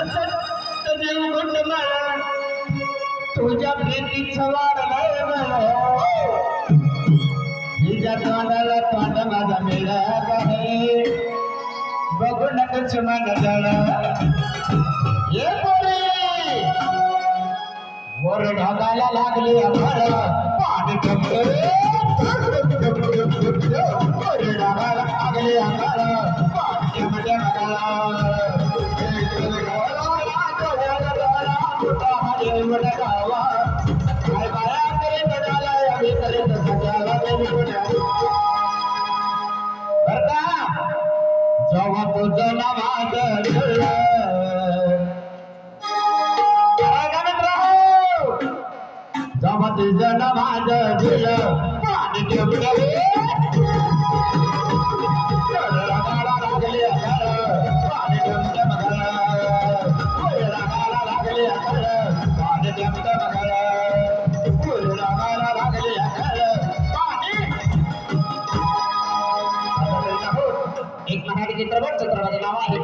सट जीव गुंड मला तुझ्या प्रीतीचं वाढलंय मला हिच्या तोंडाला तोंड माझा मिळत आहे बघू नकोच मन जळ ये पोरी वर ढगाला लागली अंधार पाणी टपके वर ढगाला लागली अंधार पाणी टपके जेव्हा तुझं नामाज जेव्हा तुझं नामाज दिलं पाणी ठेवलं लागले पाणी ठेवलं लागले पाणी ठेवलं लागले एक मराठी चित्रपट नाव आहे